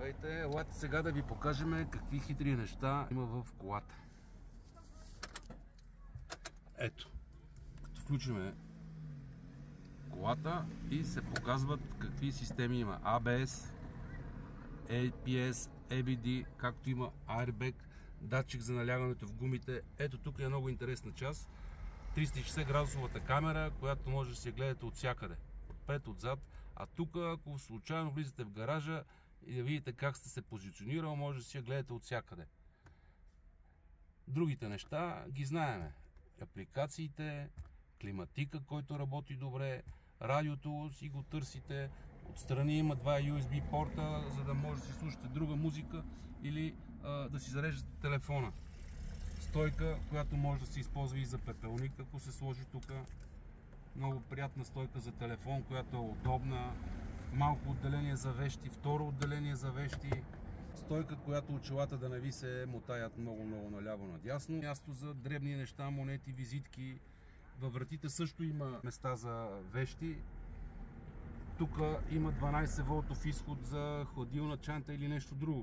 Здравейте, елате сега да ви покажем какви хитри неща има в колата. Ето, като включиме колата и се показват какви системи има. ABS, ABS, ABD, както има airbag, датчик за налягането в гумите. Ето тук е много интересна част. 360 градусовата камера, която може да се гледате от всякъде. Отпред, отзад. А тук, ако случайно влизате в гаража и да видите как сте се позиционирал, може да си я гледате от всякъде. Другите неща ги знаеме. Апликациите, климатика, който работи добре, радиото си го търсите. Отстрани има два USB порта, за да може да си слушате друга музика или да си зареждате телефона. Стойка, която може да се използва и за пепелник, ако се сложи тук. Много приятна стойка за телефон, която е удобна. Малко отделение за вещи, второ отделение за вещи. Стойка, която очилата да не ви се мотаят много наляво надясно. Място за дребни неща, монети, визитки. Във вратите също има места за вещи. Тук има 12 волтов изход за хладилна чанта или нещо друго.